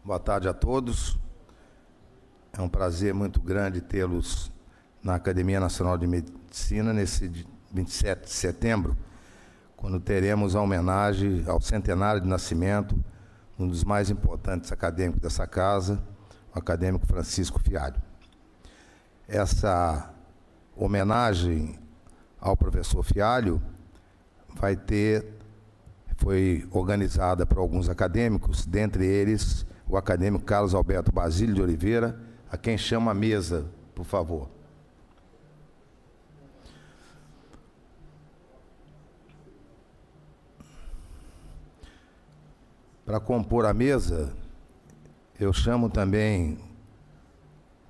Boa tarde a todos. É um prazer muito grande tê-los na Academia Nacional de Medicina nesse 27 de setembro, quando teremos a homenagem ao centenário de nascimento de um dos mais importantes acadêmicos dessa casa, o acadêmico Francisco Fialho. Essa homenagem ao professor Fialho foi organizada por alguns acadêmicos, dentre eles o acadêmico Carlos Alberto Basílio de Oliveira, a quem chama a mesa, por favor. Para compor a mesa, eu chamo também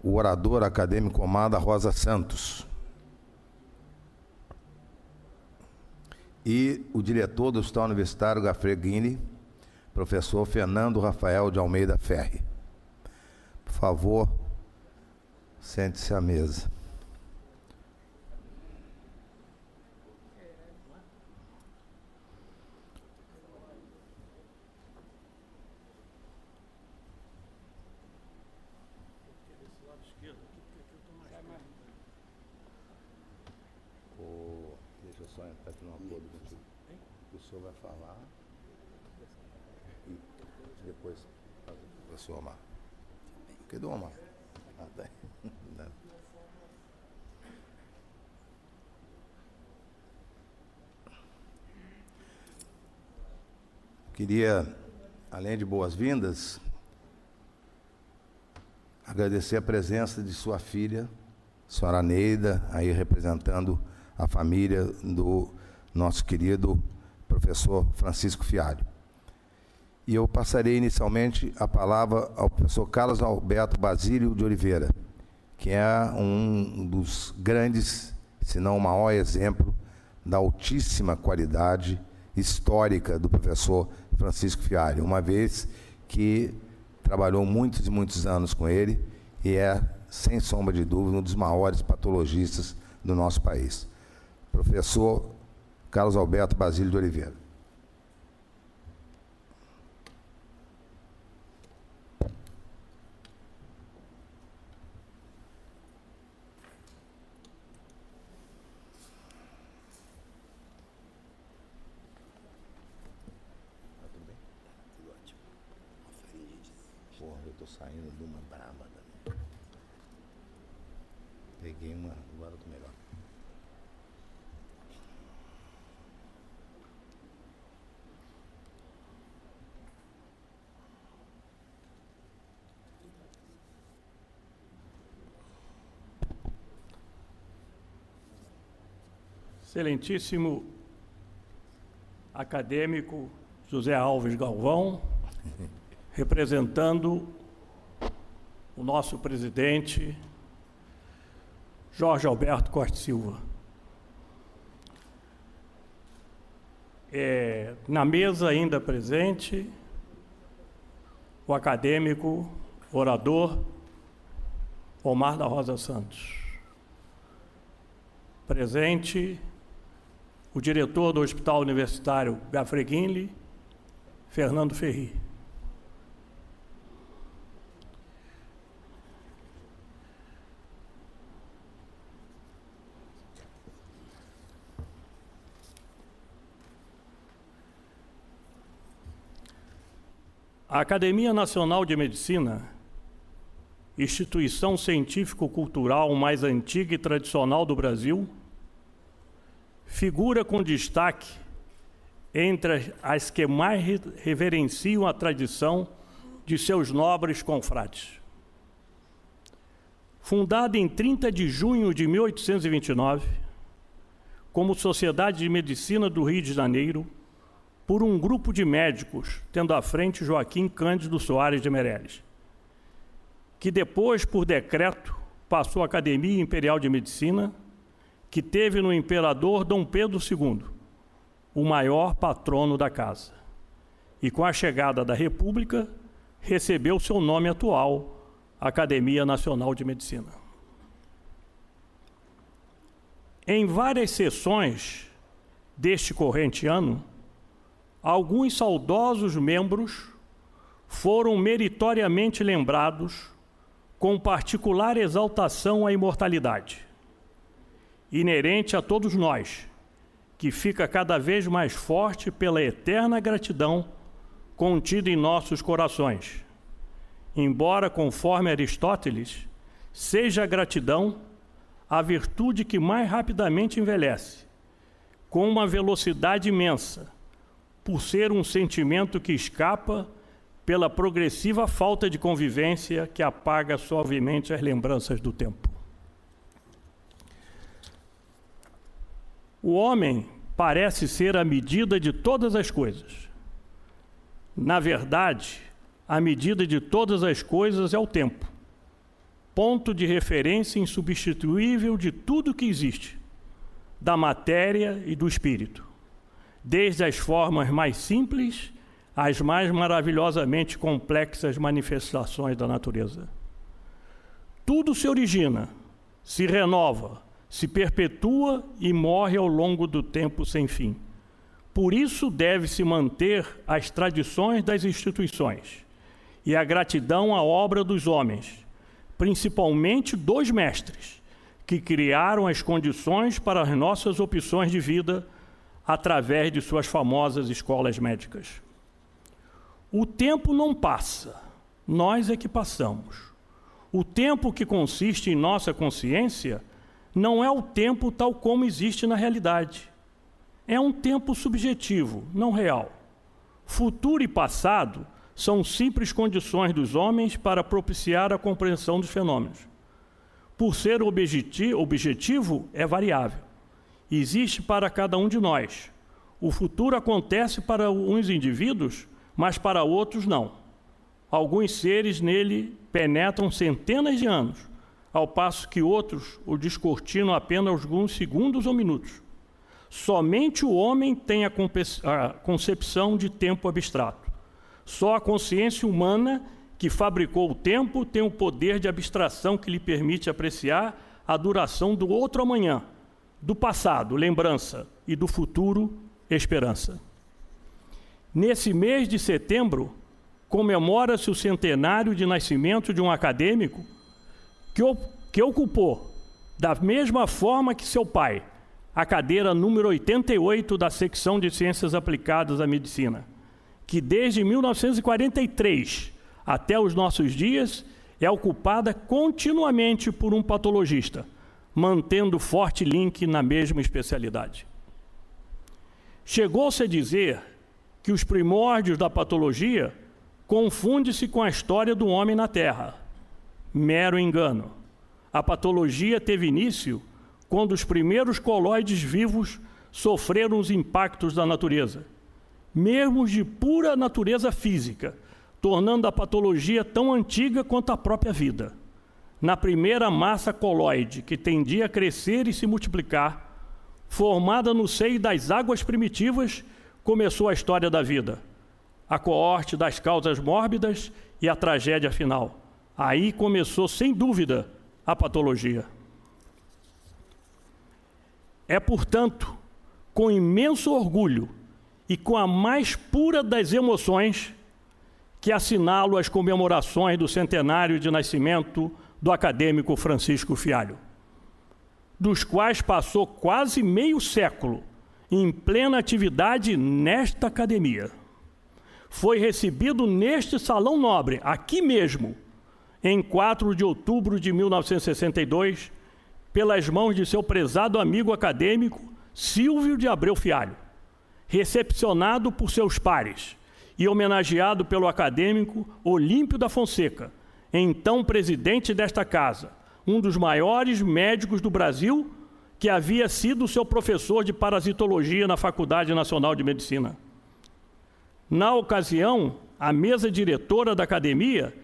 o orador acadêmico Omar Rosa Santos e o diretor do Hospital Universitário Gafreguini, professor Fernando Rafael de Almeida Ferri. Por favor, sente-se à mesa. Deixa eu só entrar aqui num acordo contigo. O senhor vai falar e depois faz o professor Omar. Cadê o Omar? Ah, tá. Queria, além de boas-vindas, agradecer a presença de sua filha, senhora Neida, aí representando a família do nosso querido professor Francisco Fialho. E eu passarei inicialmente a palavra ao professor Carlos Alberto Basílio de Oliveira, que é um dos grandes, se não o maior exemplo da altíssima qualidade histórica do professor Francisco Fialho, uma vez que trabalhou muitos e muitos anos com ele e é, sem sombra de dúvida, um dos maiores patologistas do nosso país. Professor Carlos Alberto Basílio de Oliveira. Tá tudo bem? Tudo ótimo. Porra, eu tô saindo de uma braba também. Peguei uma, agora eu tô melhor. Excelentíssimo acadêmico José Alves Galvão, representando o nosso presidente Jorge Alberto Costa Silva. Na mesa ainda presente, o acadêmico, orador, Omar da Rosa Santos. Presente, o diretor do Hospital Universitário Gafreguini, Fernando Ferri. A Academia Nacional de Medicina, instituição científico-cultural mais antiga e tradicional do Brasil, figura com destaque entre as que mais reverenciam a tradição de seus nobres confrades. Fundada em 30 de junho de 1829, como Sociedade de Medicina do Rio de Janeiro, por um grupo de médicos, tendo à frente Joaquim Cândido Soares de Meireles, que depois, por decreto, passou à Academia Imperial de Medicina, que teve no imperador Dom Pedro II, o maior patrono da casa, e com a chegada da República, recebeu seu nome atual, Academia Nacional de Medicina. Em várias sessões deste corrente ano, alguns saudosos membros foram meritoriamente lembrados com particular exaltação à imortalidade, inerente a todos nós, que fica cada vez mais forte pela eterna gratidão contida em nossos corações. Embora, conforme Aristóteles, seja a gratidão a virtude que mais rapidamente envelhece, com uma velocidade imensa, por ser um sentimento que escapa pela progressiva falta de convivência que apaga suavemente as lembranças do tempo. O homem parece ser a medida de todas as coisas. Na verdade, a medida de todas as coisas é o tempo, ponto de referência insubstituível de tudo que existe, da matéria e do espírito, desde as formas mais simples às mais maravilhosamente complexas manifestações da natureza. Tudo se origina, se renova, se perpetua e morre ao longo do tempo sem fim. Por isso deve-se manter as tradições das instituições e a gratidão à obra dos homens, principalmente dos mestres, que criaram as condições para as nossas opções de vida através de suas famosas escolas médicas. O tempo não passa, nós é que passamos. O tempo que consiste em nossa consciência não é o tempo tal como existe na realidade. É um tempo subjetivo, não real. Futuro e passado são simples condições dos homens para propiciar a compreensão dos fenômenos. Por ser objetivo, é variável. Existe para cada um de nós. O futuro acontece para uns indivíduos, mas para outros não. Alguns seres nele penetram centenas de anos, ao passo que outros o descortinam apenas alguns segundos ou minutos. Somente o homem tem a concepção de tempo abstrato. Só a consciência humana que fabricou o tempo tem o poder de abstração que lhe permite apreciar a duração do outro amanhã, do passado, lembrança, e do futuro, esperança. Nesse mês de setembro, comemora-se o centenário de nascimento de um acadêmico que ocupou, da mesma forma que seu pai, a cadeira número 88 da secção de Ciências Aplicadas à Medicina, que desde 1943 até os nossos dias é ocupada continuamente por um patologista, mantendo forte link na mesma especialidade. Chegou-se a dizer que os primórdios da patologia confundem-se com a história do homem na Terra. Mero engano. A patologia teve início quando os primeiros colóides vivos sofreram os impactos da natureza, mesmo de pura natureza física, tornando a patologia tão antiga quanto a própria vida. Na primeira massa colóide, que tendia a crescer e se multiplicar, formada no seio das águas primitivas, começou a história da vida, a coorte das causas mórbidas e a tragédia final. Aí começou, sem dúvida, a patologia. É, portanto, com imenso orgulho e com a mais pura das emoções que assinalo as comemorações do centenário de nascimento do acadêmico Francisco Fialho, dos quais passou quase meio século em plena atividade nesta academia. Foi recebido neste salão nobre, aqui mesmo, em 4 de outubro de 1962, pelas mãos de seu prezado amigo acadêmico Silvio de Abreu Fialho, recepcionado por seus pares e homenageado pelo acadêmico Olímpio da Fonseca, então presidente desta casa, um dos maiores médicos do Brasil, que havia sido seu professor de parasitologia na Faculdade Nacional de Medicina. Na ocasião, a mesa diretora da academia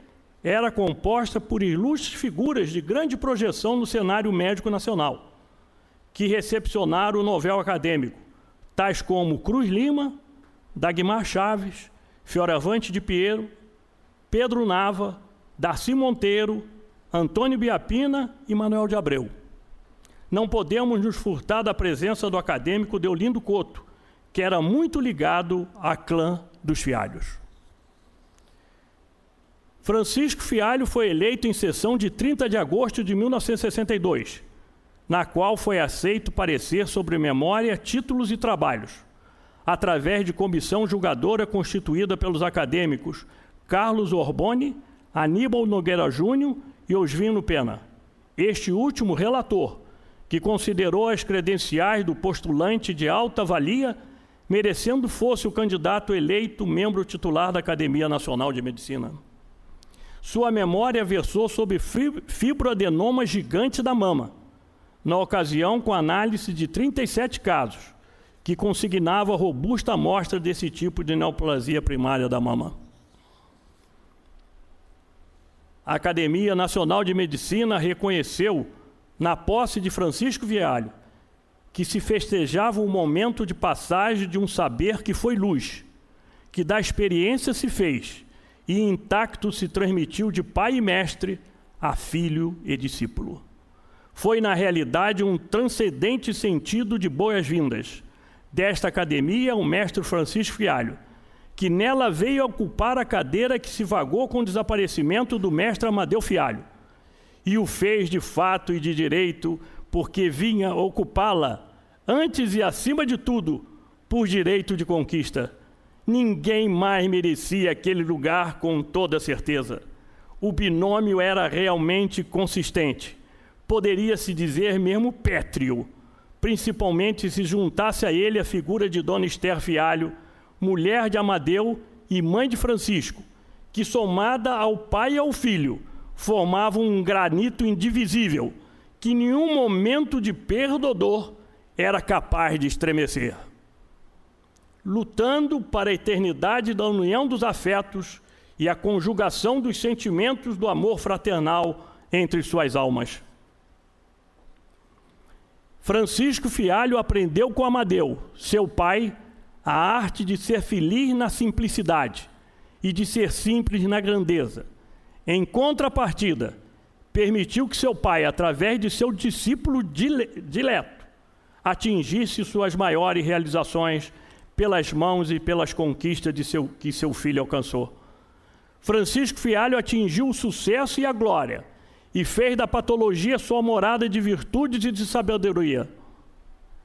era composta por ilustres figuras de grande projeção no cenário médico nacional, que recepcionaram o novel acadêmico, tais como Cruz Lima, Dagmar Chaves, Fioravante de Piero, Pedro Nava, Darcy Monteiro, Antônio Biapina e Manuel de Abreu. Não podemos nos furtar da presença do acadêmico Deolindo Couto, que era muito ligado à clã dos Fialhos. Francisco Fialho foi eleito em sessão de 30 de agosto de 1962, na qual foi aceito parecer sobre memória, títulos e trabalhos, através de comissão julgadora constituída pelos acadêmicos Carlos Orboni, Aníbal Nogueira Júnior e Osvino Pena. Este último relator, que considerou as credenciais do postulante de alta valia, merecendo fosse o candidato eleito membro titular da Academia Nacional de Medicina. Sua memória versou sobre fibroadenoma gigante da mama, na ocasião com análise de 37 casos, que consignava robusta amostra desse tipo de neoplasia primária da mama. A Academia Nacional de Medicina reconheceu, na posse de Francisco Fialho, que se festejava um momento de passagem de um saber que foi luz, que da experiência se fez, e intacto se transmitiu de pai e mestre a filho e discípulo. Foi, na realidade, um transcendente sentido de boas-vindas desta academia o mestre Francisco Fialho, que nela veio ocupar a cadeira que se vagou com o desaparecimento do mestre Amadeu Fialho, e o fez de fato e de direito, porque vinha ocupá-la, antes e acima de tudo, por direito de conquista. Ninguém mais merecia aquele lugar com toda certeza. O binômio era realmente consistente. Poderia-se dizer mesmo pétreo, principalmente se juntasse a ele a figura de Dona Esther Fialho, mulher de Amadeu e mãe de Francisco, que, somada ao pai e ao filho, formavam um granito indivisível, que em nenhum momento de perda ou dor era capaz de estremecer. Lutando para a eternidade da união dos afetos e a conjugação dos sentimentos do amor fraternal entre suas almas. Francisco Fialho aprendeu com Amadeu, seu pai, a arte de ser feliz na simplicidade e de ser simples na grandeza. Em contrapartida, permitiu que seu pai, através de seu discípulo dileto, atingisse suas maiores realizações pelas mãos e pelas conquistas que seu filho alcançou. Francisco Fialho atingiu o sucesso e a glória e fez da patologia sua morada de virtudes e de sabedoria.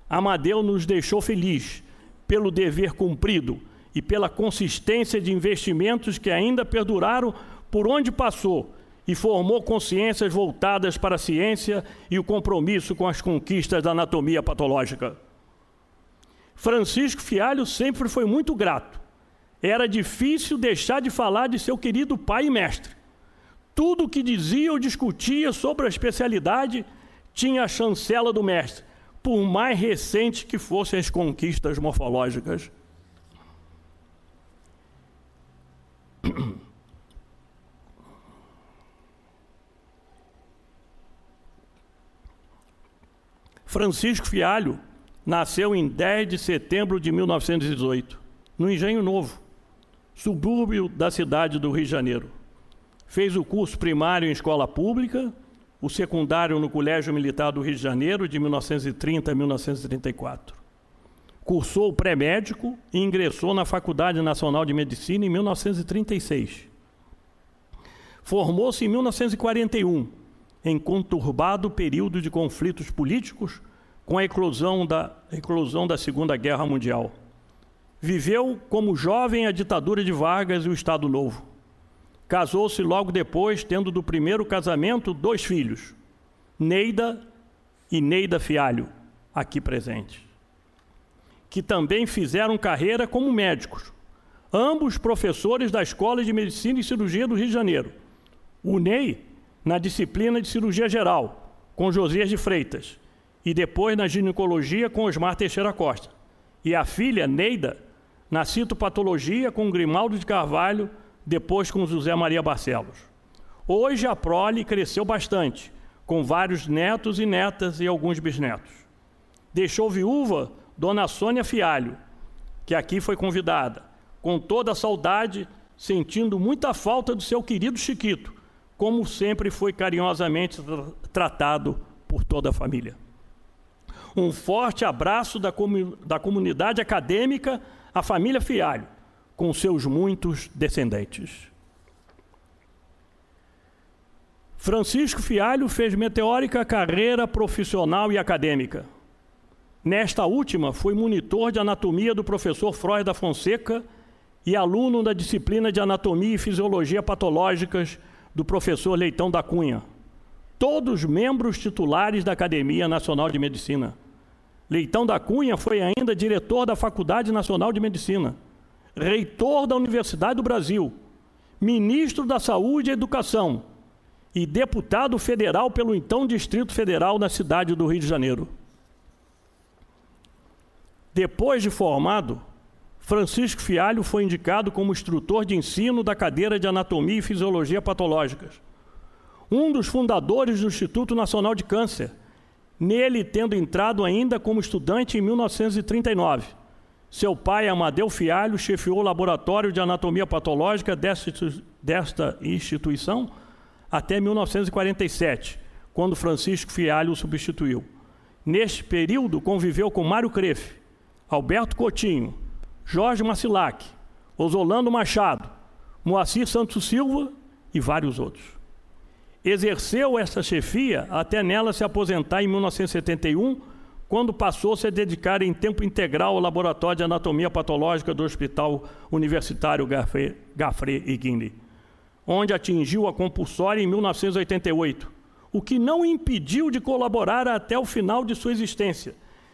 Amadeu nos deixou feliz pelo dever cumprido e pela consistência de investimentos que ainda perduraram por onde passou e formou consciências voltadas para a ciência e o compromisso com as conquistas da anatomia patológica. Francisco Fialho sempre foi muito grato. Era difícil deixar de falar de seu querido pai e mestre. Tudo o que dizia ou discutia sobre a especialidade tinha a chancela do mestre, por mais recente que fossem as conquistas morfológicas. Francisco Fialho nasceu em 10 de setembro de 1918, no Engenho Novo, subúrbio da cidade do Rio de Janeiro. Fez o curso primário em escola pública, o secundário no Colégio Militar do Rio de Janeiro, de 1930 a 1934. Cursou o pré-médico e ingressou na Faculdade Nacional de Medicina em 1936. Formou-se em 1941, em conturbado período de conflitos políticos com a eclosão da Segunda Guerra Mundial. Viveu como jovem a ditadura de Vargas e o Estado Novo. Casou-se logo depois, tendo do primeiro casamento 2 filhos, Neida e Neida Fialho, aqui presentes, que também fizeram carreira como médicos, ambos professores da Escola de Medicina e Cirurgia do Rio de Janeiro. O Ney, na disciplina de Cirurgia Geral, com Josias de Freitas, e depois na ginecologia com Osmar Teixeira Costa. E a filha, Neida, na citopatologia com Grimaldo de Carvalho, depois com José Maria Barcelos. Hoje a prole cresceu bastante, com vários netos e netas e alguns bisnetos. Deixou viúva Dona Sônia Fialho, que aqui foi convidada, com toda a saudade, sentindo muita falta do seu querido Chiquito, como sempre foi carinhosamente tratado por toda a família. Um forte abraço da comunidade acadêmica à família Fialho, com seus muitos descendentes. Francisco Fialho fez meteórica carreira profissional e acadêmica. Nesta última, foi monitor de anatomia do professor Freud da Fonseca e aluno da disciplina de anatomia e fisiologia patológicas do professor Leitão da Cunha, todos membros titulares da Academia Nacional de Medicina. Leitão da Cunha foi ainda diretor da Faculdade Nacional de Medicina, reitor da Universidade do Brasil, ministro da Saúde e Educação e deputado federal pelo então Distrito Federal na cidade do Rio de Janeiro. Depois de formado, Francisco Fialho foi indicado como instrutor de ensino da cadeira de Anatomia e Fisiologia Patológicas, um dos fundadores do Instituto Nacional de Câncer, nele tendo entrado ainda como estudante em 1939. Seu pai, Amadeu Fialho, chefiou o laboratório de anatomia patológica desta instituição até 1947, quando Francisco Fialho o substituiu. Neste período, conviveu com Mário Crefe, Alberto Coutinho, Jorge Macilac, Osolando Machado, Moacir Santos Silva e vários outros. Exerceu esta chefia até nela se aposentar em 1971, quando passou-se a dedicar em tempo integral ao Laboratório de Anatomia Patológica do Hospital Universitário Gaffrey e Guinle, onde atingiu a compulsória em 1988, o que não o impediu de colaborar até o final de sua existência,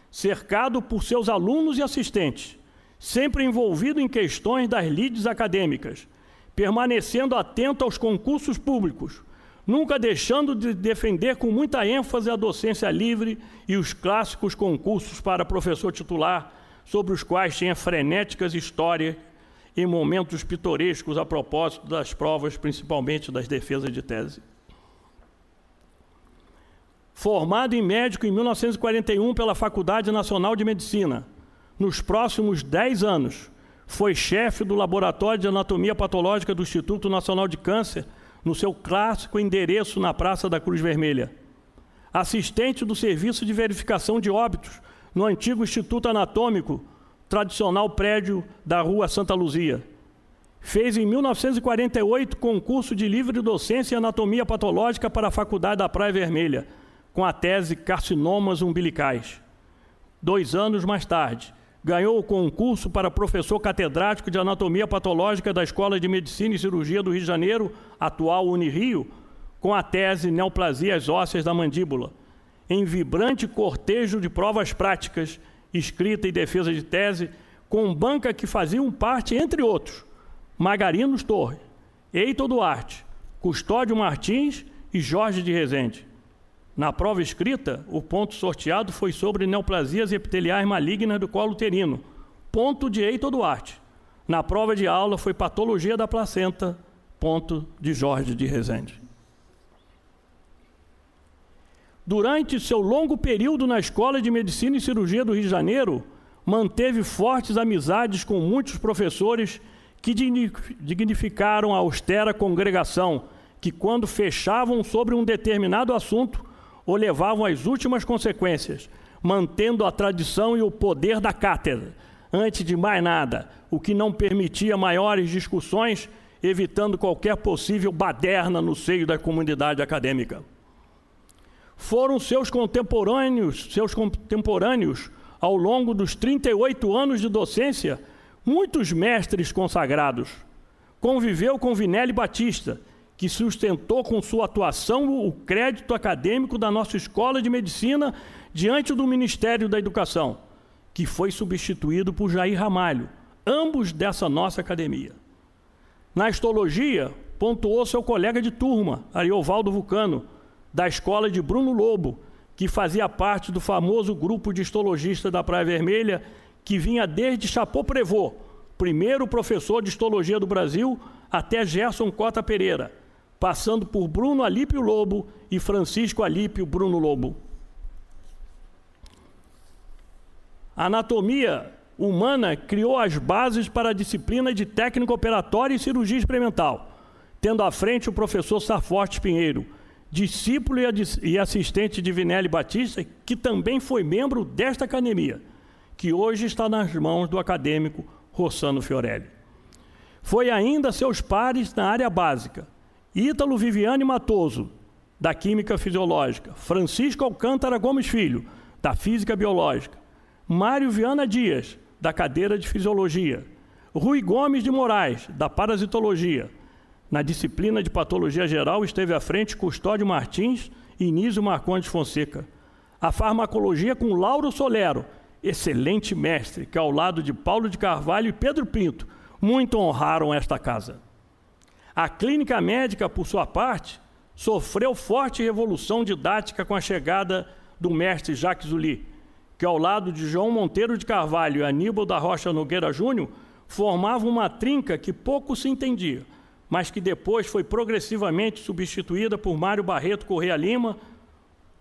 cercado por seus alunos e assistentes, sempre envolvido em questões das lides acadêmicas, permanecendo atento aos concursos públicos, nunca deixando de defender com muita ênfase a docência livre e os clássicos concursos para professor titular, sobre os quais tinha frenéticas histórias e momentos pitorescos a propósito das provas, principalmente das defesas de tese. Formado em médico em 1941 pela Faculdade Nacional de Medicina, nos próximos 10 anos, foi chefe do Laboratório de Anatomia Patológica do Instituto Nacional de Câncer, no seu clássico endereço na Praça da Cruz Vermelha. Assistente do Serviço de Verificação de Óbitos, no antigo Instituto Anatômico, tradicional prédio da Rua Santa Luzia. Fez em 1948 concurso de livre docência em anatomia patológica para a Faculdade da Praia Vermelha, com a tese Carcinomas Umbilicais. 2 anos mais tarde, ganhou o concurso para professor catedrático de anatomia patológica da Escola de Medicina e Cirurgia do Rio de Janeiro, atual Unirio, com a tese Neoplasias Ósseas da Mandíbula, em vibrante cortejo de provas práticas, escrita e defesa de tese, com banca que faziam parte, entre outros, Magarinos Torre, Heitor Duarte, Custódio Martins e Jorge de Rezende. Na prova escrita, o ponto sorteado foi sobre neoplasias epiteliais malignas do colo uterino, ponto de Heitor Duarte. Na prova de aula foi patologia da placenta, ponto de Jorge de Rezende. Durante seu longo período na Escola de Medicina e Cirurgia do Rio de Janeiro, manteve fortes amizades com muitos professores que dignificaram a austera congregação, que quando fechavam sobre um determinado assunto, o levavam às últimas consequências, mantendo a tradição e o poder da cátedra, antes de mais nada, o que não permitia maiores discussões, evitando qualquer possível baderna no seio da comunidade acadêmica. Foram seus contemporâneos, ao longo dos 38 anos de docência, muitos mestres consagrados. Conviveu com Vinelli Batista, que sustentou com sua atuação o crédito acadêmico da nossa Escola de Medicina diante do Ministério da Educação, que foi substituído por Jair Ramalho, ambos dessa nossa academia. Na histologia, pontuou seu colega de turma, Ariovaldo Vulcano, da escola de Bruno Lobo, que fazia parte do famoso grupo de histologistas da Praia Vermelha, que vinha desde Chapeau-Prévôt, primeiro professor de histologia do Brasil, até Gerson Cota Pereira, passando por Bruno Alípio Lobo e Francisco Alípio Bruno Lobo. A anatomia humana criou as bases para a disciplina de técnica operatória e cirurgia experimental, tendo à frente o professor Sarfortes Pinheiro, discípulo e assistente de Vinelli Batista, que também foi membro desta academia, que hoje está nas mãos do acadêmico Rossano Fiorelli. Foi ainda seus pares na área básica, Ítalo Viviane Matoso, da Química Fisiológica, Francisco Alcântara Gomes Filho, da Física Biológica, Mário Viana Dias, da cadeira de Fisiologia, Rui Gomes de Moraes, da Parasitologia. Na disciplina de Patologia Geral esteve à frente Custódio Martins e Nísio Marcondes Fonseca. A Farmacologia com Lauro Solero, excelente mestre, que ao lado de Paulo de Carvalho e Pedro Pinto, muito honraram esta casa. A Clínica Médica, por sua parte, sofreu forte revolução didática com a chegada do mestre Jacques Zully, que ao lado de João Monteiro de Carvalho e Aníbal da Rocha Nogueira Júnior, formava uma trinca que pouco se entendia, mas que depois foi progressivamente substituída por Mário Barreto Corrêa Lima,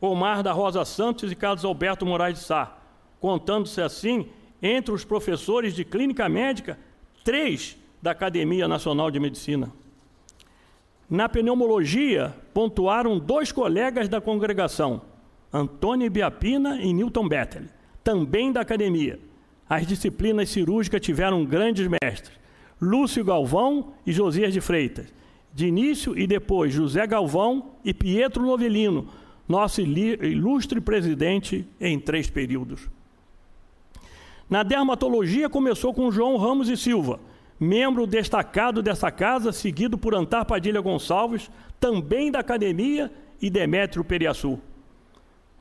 Omar da Rosa Santos e Carlos Alberto Moraes de Sá, contando-se assim, entre os professores de Clínica Médica, 3 da Academia Nacional de Medicina. Na pneumologia, pontuaram 2 colegas da congregação, Antônio Biapina e Newton Bettel, também da academia. As disciplinas cirúrgicas tiveram grandes mestres, Lúcio Galvão e Josias de Freitas. De início e depois, José Galvão e Pietro Novelino, nosso ilustre presidente em 3 períodos. Na dermatologia, começou com João Ramos e Silva, membro destacado dessa casa, seguido por Antar Padilha Gonçalves, também da academia, e Demétrio Periaçu.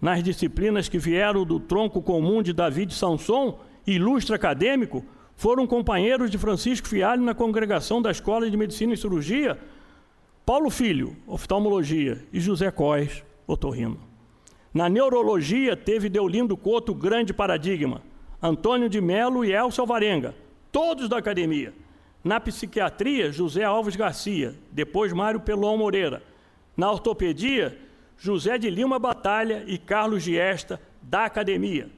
Nas disciplinas que vieram do tronco comum de David Sanson, ilustre acadêmico, foram companheiros de Francisco Fialho na congregação da Escola de Medicina e Cirurgia, Paulo Filho, oftalmologia, e José Cois, otorrino. Na neurologia, teve Deolindo Couto, grande paradigma, Antônio de Melo e Elcio Alvarenga, todos da academia. Na psiquiatria, José Alves Garcia, depois Mário Pelon Moreira. Na ortopedia, José de Lima Batalha e Carlos Giesta, da academia.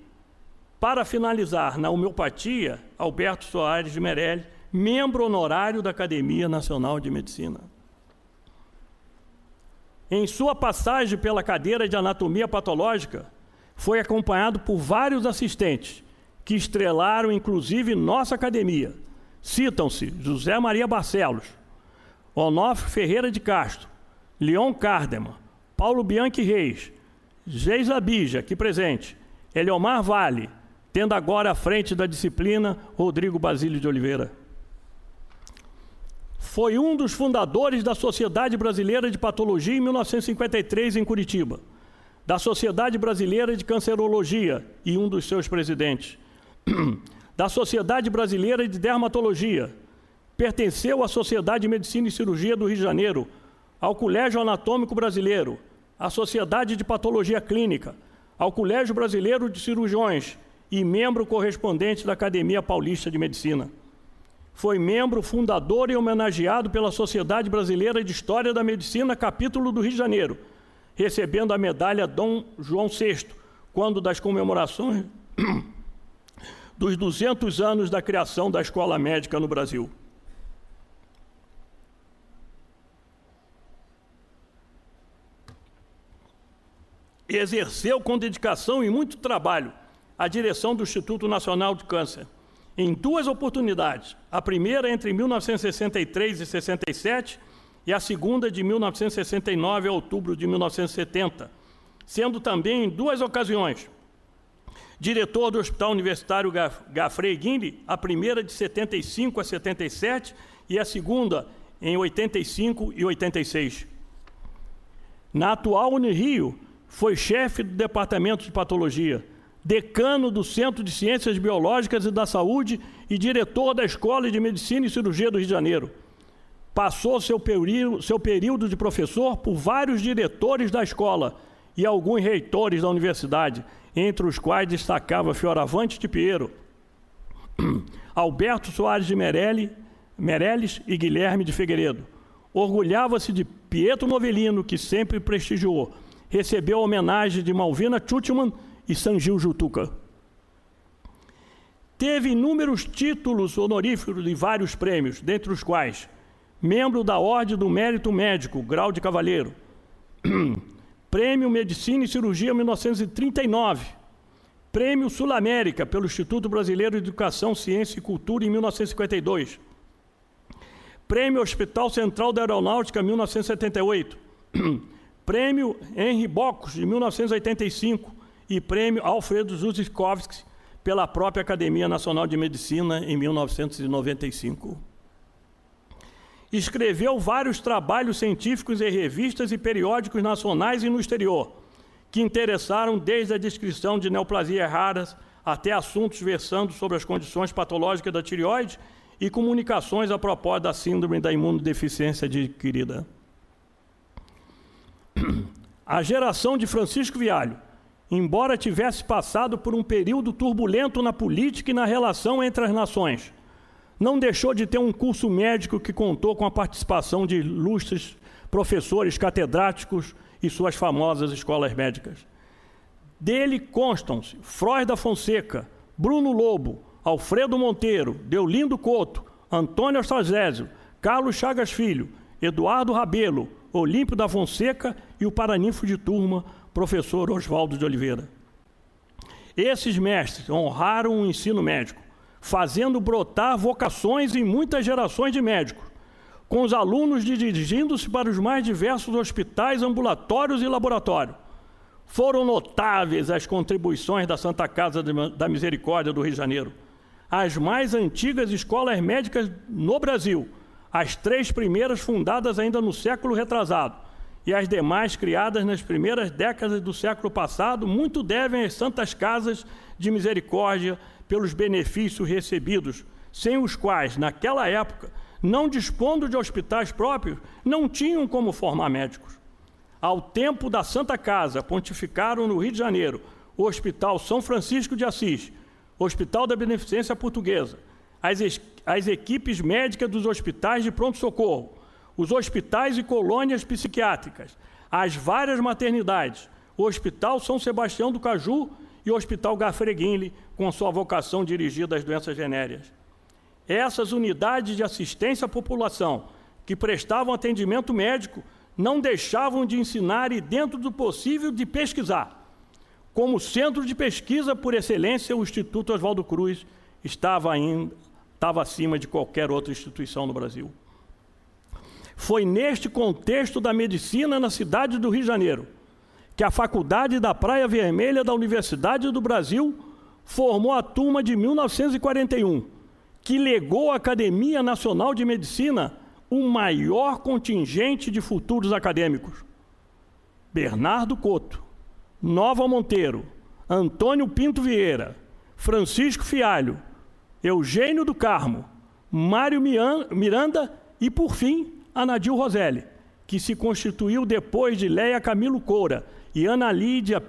Para finalizar, na homeopatia, Alberto Soares de Meirelles, membro honorário da Academia Nacional de Medicina. Em sua passagem pela cadeira de anatomia patológica, foi acompanhado por vários assistentes, que estrelaram inclusive nossa academia. Citam-se José Maria Barcelos, Onofre Ferreira de Castro, Leon Cardeman, Paulo Bianchi Reis, Geisa Bija, aqui presente, Eliomar Vale, tendo agora à frente da disciplina Rodrigo Basílio de Oliveira. Foi um dos fundadores da Sociedade Brasileira de Patologia em 1953, em Curitiba, da Sociedade Brasileira de Cancerologia e um dos seus presidentes, da Sociedade Brasileira de Dermatologia, pertenceu à Sociedade de Medicina e Cirurgia do Rio de Janeiro, ao Colégio Anatômico Brasileiro, à Sociedade de Patologia Clínica, ao Colégio Brasileiro de Cirurgiões e membro correspondente da Academia Paulista de Medicina. Foi membro fundador e homenageado pela Sociedade Brasileira de História da Medicina, capítulo do Rio de Janeiro, recebendo a medalha Dom João VI, quando das comemorações dos 200 anos da criação da Escola Médica no Brasil. Exerceu com dedicação e muito trabalho a direção do Instituto Nacional de Câncer, em 2 oportunidades, a primeira entre 1963 e 67 e a segunda de 1969 a outubro de 1970, sendo também em 2 ocasiões diretor do Hospital Universitário Gafrey Guinle, a primeira de 75 a 77 e a segunda em 85 e 86. Na atual Unirio, foi chefe do Departamento de Patologia, decano do Centro de Ciências Biológicas e da Saúde e diretor da Escola de Medicina e Cirurgia do Rio de Janeiro. Passou seu período de professor por vários diretores da escola e alguns reitores da universidade, entre os quais destacava Fioravante de Piero, Alberto Soares de Meirelles e Guilherme de Figueiredo. Orgulhava-se de Pietro Novelino, que sempre prestigiou. Recebeu a homenagem de Malvina Tchutchman e Sanjil Jutuca. Teve inúmeros títulos honoríficos e vários prêmios, dentre os quais membro da Ordem do Mérito Médico, grau de cavalheiro, Prêmio Medicina e Cirurgia 1939, Prêmio Sul-América pelo Instituto Brasileiro de Educação, Ciência e Cultura em 1952, Prêmio Hospital Central da Aeronáutica 1978, Prêmio Henry Bockus, de 1985, e Prêmio Alfredo Zuzikowski, pela própria Academia Nacional de Medicina, em 1995. Escreveu vários trabalhos científicos em revistas e periódicos nacionais e no exterior, que interessaram desde a descrição de neoplasias raras até assuntos versando sobre as condições patológicas da tireoide e comunicações a propósito da síndrome da imunodeficiência adquirida. A geração de Francisco Fialho, embora tivesse passado por um período turbulento na política e na relação entre as nações, não deixou de ter um curso médico que contou com a participação de ilustres professores catedráticos e suas famosas escolas médicas. Dele constam-se Frois da Fonseca, Bruno Lobo, Alfredo Monteiro, Deolindo Couto, Antônio Astrazésio, Carlos Chagas Filho, Eduardo Rabelo, Olímpio da Fonseca e o paraninfo de turma, professor Oswaldo de Oliveira. Esses mestres honraram o ensino médico, fazendo brotar vocações em muitas gerações de médicos, com os alunos dirigindo-se para os mais diversos hospitais, ambulatórios e laboratórios. Foram notáveis as contribuições da Santa Casa da Misericórdia do Rio de Janeiro, as mais antigas escolas médicas no Brasil, as 3 primeiras fundadas ainda no século retrasado, e as demais criadas nas primeiras décadas do século passado, muito devem às Santas Casas de Misericórdia pelos benefícios recebidos, sem os quais, naquela época, não dispondo de hospitais próprios, não tinham como formar médicos. Ao tempo da Santa Casa, pontificaram no Rio de Janeiro o Hospital São Francisco de Assis, Hospital da Beneficência Portuguesa, as equipes médicas dos hospitais de pronto-socorro, os hospitais e colônias psiquiátricas, as várias maternidades, o Hospital São Sebastião do Caju e o Hospital Gafreguinle, com sua vocação dirigida às doenças venéreas. Essas unidades de assistência à população, que prestavam atendimento médico, não deixavam de ensinar e, dentro do possível, de pesquisar. Como centro de pesquisa por excelência, o Instituto Oswaldo Cruz estava acima de qualquer outra instituição no Brasil. Foi neste contexto da medicina na cidade do Rio de Janeiro que a Faculdade da Praia Vermelha da Universidade do Brasil formou a turma de 1941, que legou à Academia Nacional de Medicina o maior contingente de futuros acadêmicos. Bernardo Couto, Nova Monteiro, Antônio Pinto Vieira, Francisco Fialho, Eugênio do Carmo, Mário Miranda e, por fim, Anadil Roselli, que se constituiu depois de Leia Camilo Coura e Ana Lídia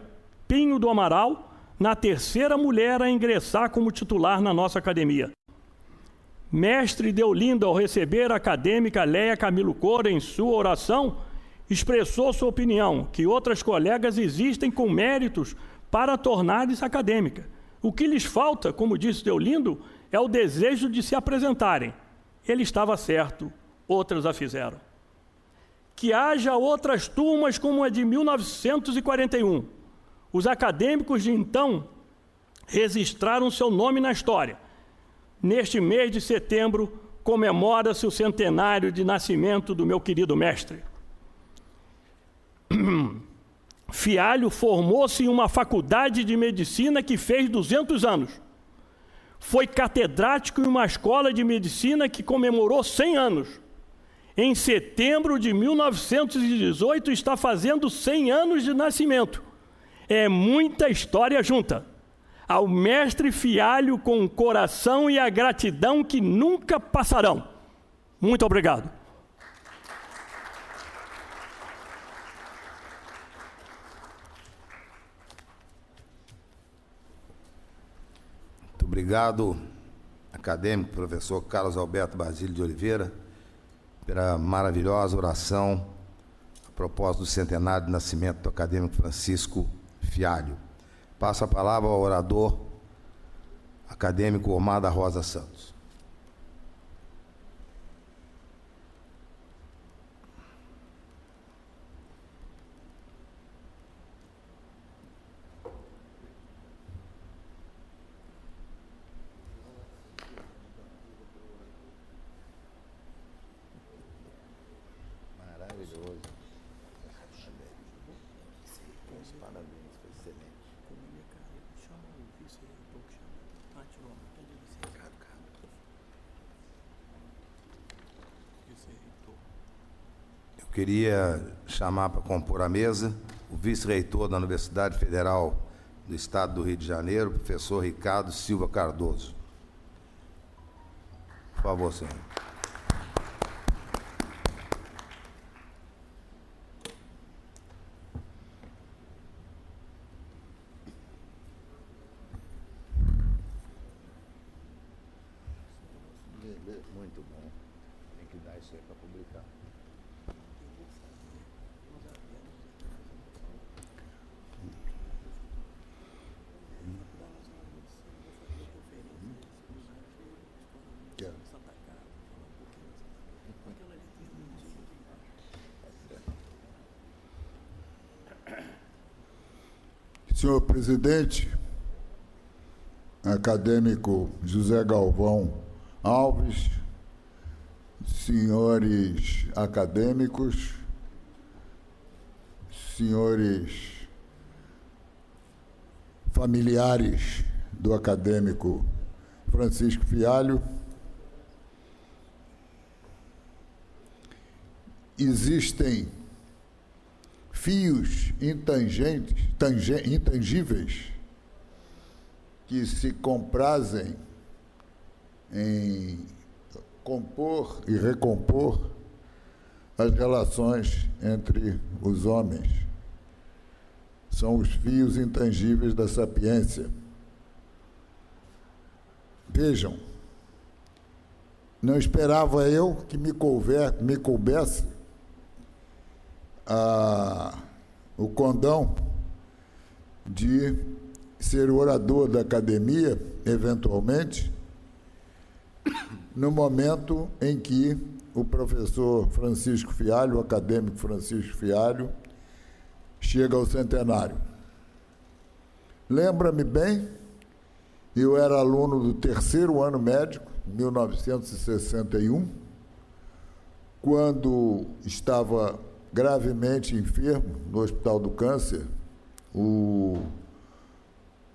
Pinho do Amaral, na terceira mulher a ingressar como titular na nossa academia. Mestre Deolindo, ao receber a acadêmica Leia Camilo Coura em sua oração, expressou sua opinião que outras colegas existem com méritos para tornar-se acadêmica. O que lhes falta, como disse Deolindo, é o desejo de se apresentarem. Ele estava certo, outras a fizeram. Que haja outras turmas como a de 1941. Os acadêmicos de então registraram seu nome na história. Neste mês de setembro, comemora-se o centenário de nascimento do meu querido mestre. Fialho formou-se em uma faculdade de medicina que fez 200 anos. Foi catedrático em uma escola de medicina que comemorou 100 anos. Em setembro de 1918 está fazendo 100 anos de nascimento. É muita história junta. Ao mestre Fialho com o coração e a gratidão que nunca passarão. Muito obrigado. Muito obrigado, acadêmico, professor Carlos Alberto Basílio de Oliveira, pela maravilhosa oração a propósito do centenário de nascimento do acadêmico Francisco Fialho. Passo a palavra ao orador acadêmico Omar da Rosa Santos. Maravilhoso. Queria chamar para compor a mesa o vice-reitor da Universidade Federal do Estado do Rio de Janeiro, professor Ricardo Silva Cardoso. Por favor, senhor. Muito bom. Tem que dar isso aí para publicar. Senhor presidente, acadêmico José Galvão Alves, senhores acadêmicos, senhores familiares do acadêmico Francisco Fialho, existem fios intangíveis que se comprazem em compor e recompor as relações entre os homens. São os fios intangíveis da sapiência. Vejam, não esperava eu que me coubesse o condão de ser orador da academia, eventualmente, no momento em que o professor Francisco Fialho, o acadêmico Francisco Fialho, chega ao centenário. Lembra-me bem, eu era aluno do terceiro ano médico, 1961, quando estava gravemente enfermo no Hospital do Câncer, o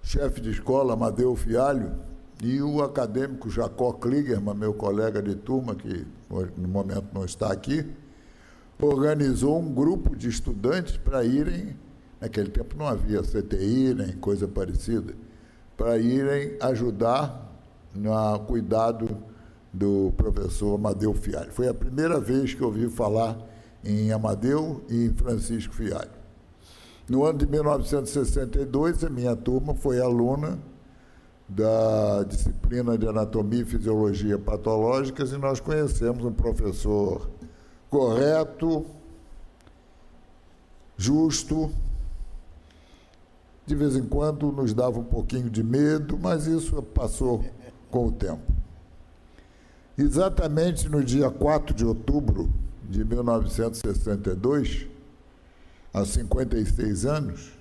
chefe de escola, Amadeu Fialho, e o acadêmico Jacó Kligerman, meu colega de turma, que no momento não está aqui, organizou um grupo de estudantes para irem, naquele tempo não havia CTI nem coisa parecida, para irem ajudar no cuidado do professor Amadeu Fialho. Foi a primeira vez que eu ouvi falar em Amadeu e em Francisco Fialho. No ano de 1962, a minha turma foi aluna da disciplina de Anatomia e Fisiologia Patológicas e nós conhecemos um professor correto, justo, de vez em quando nos dava um pouquinho de medo, mas isso passou com o tempo. Exatamente no dia 4 de outubro de 1962, há 56 anos,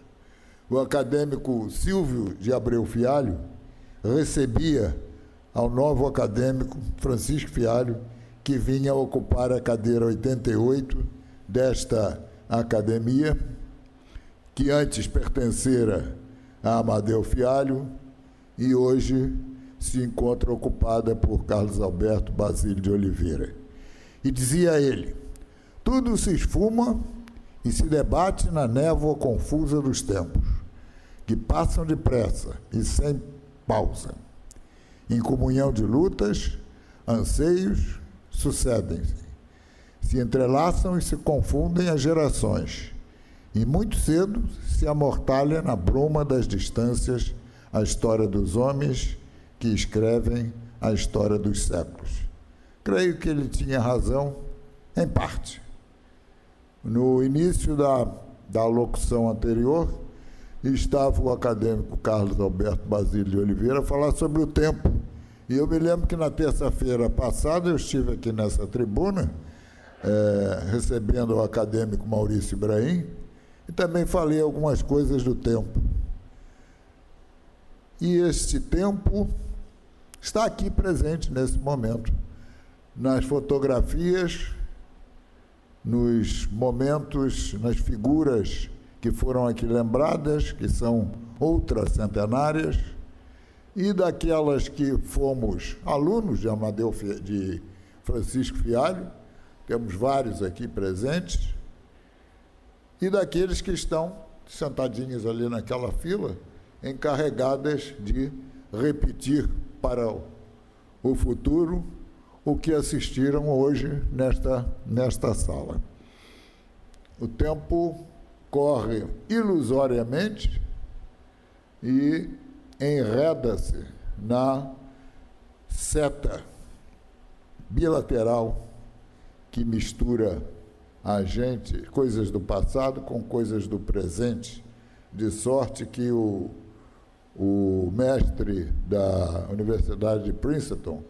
o acadêmico Silvio de Abreu Fialho recebia ao novo acadêmico Francisco Fialho, que vinha ocupar a cadeira 88 desta academia, que antes pertencera a Amadeu Fialho e hoje se encontra ocupada por Carlos Alberto Basílio de Oliveira. E dizia ele: tudo se esfuma e se debate na névoa confusa dos tempos, que passam depressa e sem pausa. Em comunhão de lutas, anseios sucedem-se, se entrelaçam e se confundem as gerações, e muito cedo se amortalha na bruma das distâncias a história dos homens que escrevem a história dos séculos. Creio que ele tinha razão, em parte. No início da locução anterior, estava o acadêmico Carlos Alberto Basílio de Oliveira a falar sobre o tempo. E eu me lembro que na terça-feira passada eu estive aqui nessa tribuna, recebendo o acadêmico Maurício Ibrahim, e também falei algumas coisas do tempo. E este tempo está aqui presente nesse momento, nas fotografias, nos momentos, nas figuras que foram aqui lembradas, que são outras centenárias, e daquelas que fomos alunos de Francisco Fialho, temos vários aqui presentes, e daqueles que estão sentadinhos ali naquela fila, encarregadas de repetir para o futuro o que assistiram hoje nesta sala. O tempo corre ilusoriamente e enreda-se na seta bilateral que mistura a gente, coisas do passado com coisas do presente, de sorte que o mestre da Universidade de Princeton,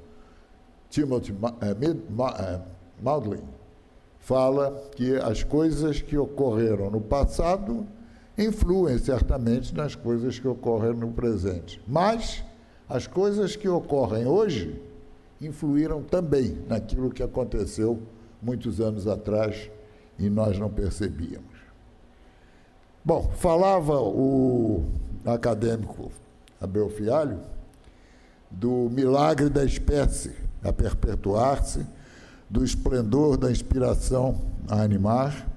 Timothy Maudlin, fala que as coisas que ocorreram no passado influem certamente nas coisas que ocorrem no presente, mas as coisas que ocorrem hoje influíram também naquilo que aconteceu muitos anos atrás e nós não percebíamos. Bom, falava o acadêmico Abreu Fialho do milagre da espécie a perpetuar-se, do esplendor da inspiração a animar,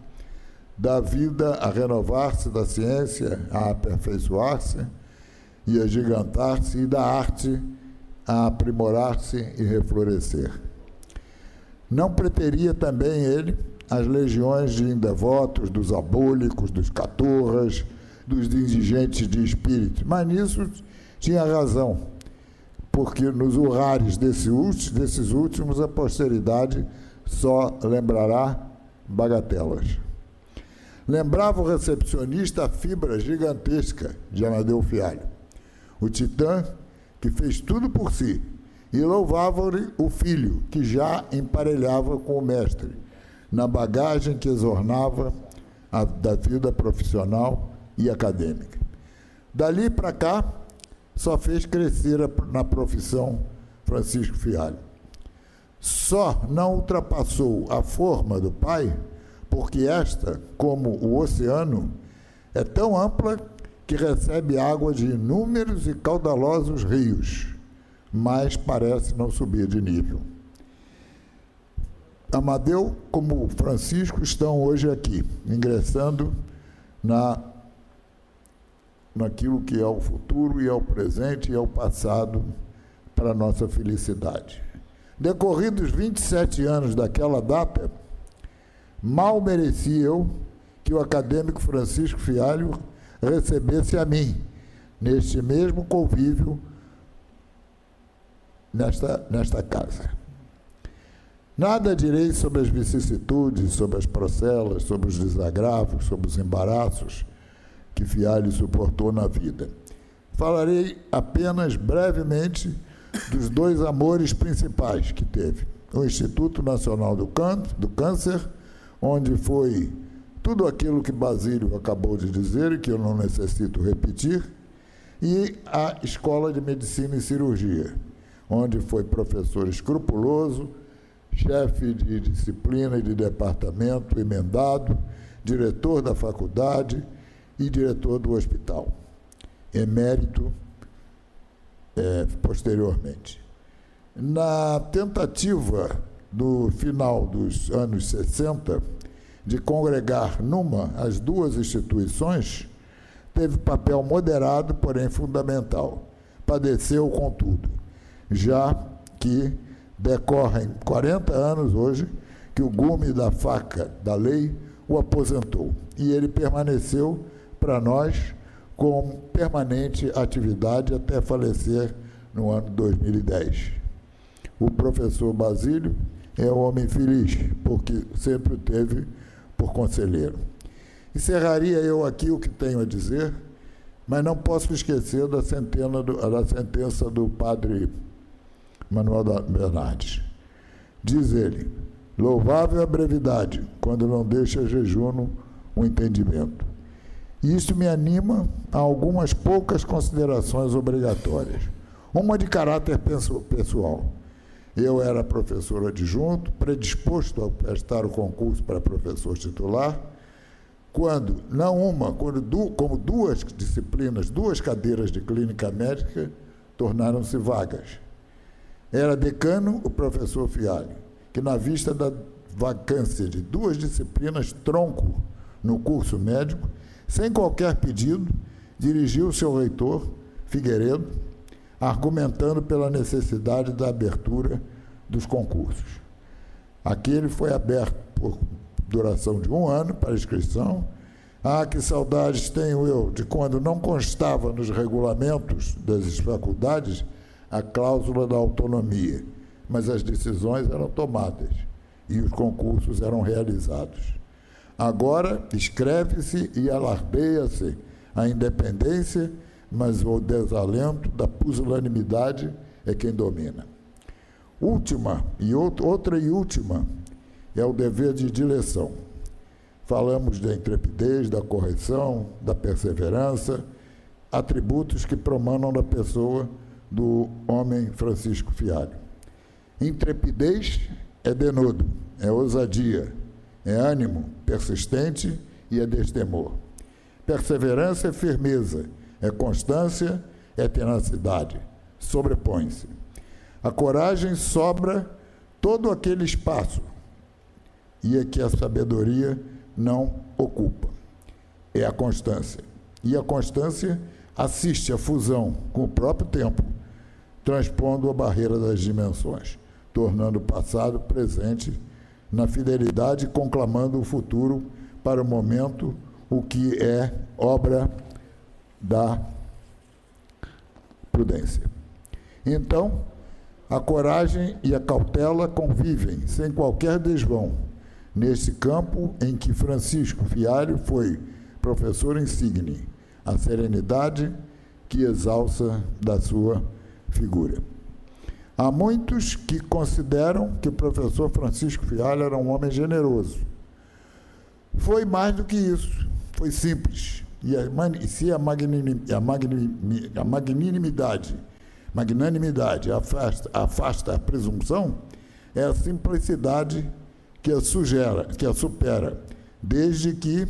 da vida a renovar-se, da ciência a aperfeiçoar-se e a gigantar-se, e da arte a aprimorar-se e reflorescer. Não preteria também ele as legiões de indevotos, dos abólicos, dos catorras, dos indigentes de espírito, mas nisso tinha razão, porque nos urrares desses últimos a posteridade só lembrará bagatelas. Lembrava o recepcionista a fibra gigantesca de Amadeu Fialho, o titã que fez tudo por si, e louvava-lhe o filho, que já emparelhava com o mestre, na bagagem que exornava da vida profissional e acadêmica. Dali para cá, só fez crescer na profissão Francisco Fialho. Só não ultrapassou a forma do pai, porque esta, como o oceano, é tão ampla que recebe água de inúmeros e caudalosos rios, mas parece não subir de nível. Amadeu, como Francisco, estão hoje aqui, ingressando naquilo que é o futuro, e é o presente, e é o passado, para a nossa felicidade. Decorridos 27 anos daquela data, mal mereci eu que o acadêmico Francisco Fialho recebesse a mim, neste mesmo convívio, nesta casa. Nada direi sobre as vicissitudes, sobre as procelas, sobre os desagravos, sobre os embaraços que Fialho suportou na vida. Falarei apenas brevemente dos dois amores principais que teve. O Instituto Nacional do Câncer, onde foi tudo aquilo que Basílio acabou de dizer e que eu não necessito repetir, e a Escola de Medicina e Cirurgia, onde foi professor escrupuloso, chefe de disciplina e de departamento emendado, diretor da faculdade e diretor do hospital, emérito posteriormente. Na tentativa do final dos anos 60 de congregar as duas instituições, teve papel moderado, porém fundamental. Padeceu, contudo, já que decorrem 40 anos hoje que o gume da faca da lei o aposentou, e ele permaneceu para nós com permanente atividade até falecer no ano 2010. O professor Basílio é um homem feliz, porque sempre o teve por conselheiro. Encerraria eu aqui o que tenho a dizer, mas não posso esquecer da sentença do padre Manuel Bernardes. Diz ele: louvável a brevidade, quando não deixa jejum o entendimento. E isso me anima a algumas poucas considerações obrigatórias. Uma de caráter pessoal. Eu era professor adjunto, predisposto a prestar o concurso para professor titular, como duas disciplinas, duas cadeiras de clínica médica tornaram-se vagas. Era decano o professor Fialho, que, na vista da vacância de 2 disciplinas tronco no curso médico, sem qualquer pedido, dirigiu-se ao reitor Figueiredo, argumentando pela necessidade da abertura dos concursos. Aquele foi aberto por duração de 1 ano para inscrição. Ah, que saudades tenho eu de quando não constava nos regulamentos das faculdades a cláusula da autonomia, mas as decisões eram tomadas e os concursos eram realizados. Agora, escreve-se e alardeia-se a independência, mas o desalento da pusilanimidade é quem domina. Última é o dever de direção. Falamos da intrepidez, da correção, da perseverança, atributos que promanam da pessoa do homem Francisco Fialho. Intrepidez é denodo, é ousadia, é ânimo persistente e é destemor. Perseverança é firmeza, é constância, é tenacidade, sobrepõe-se. A coragem sobra todo aquele espaço e é que a sabedoria não ocupa. É a constância. E a constância assiste à fusão com o próprio tempo, transpondo a barreira das dimensões, tornando o passado presente na fidelidade e conclamando o futuro para o momento, o que é obra da prudência. Então, a coragem e a cautela convivem sem qualquer desvão nesse campo em que Francisco Fialho foi professor insigne, a serenidade que exalça da sua figura. Há muitos que consideram que o professor Francisco Fialho era um homem generoso. Foi mais do que isso, foi simples. E se a magnanimidade afasta a presunção, é a simplicidade que a supera, desde que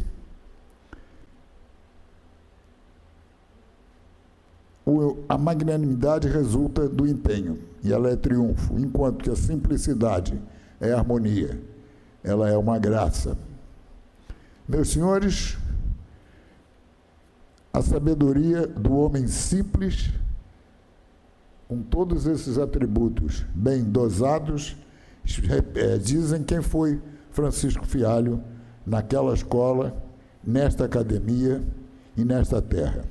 a magnanimidade resulta do empenho, e ela é triunfo, enquanto que a simplicidade é harmonia, ela é uma graça. Meus senhores, a sabedoria do homem simples, com todos esses atributos bem dosados, dizem quem foi Francisco Fialho naquela escola, nesta academia e nesta terra.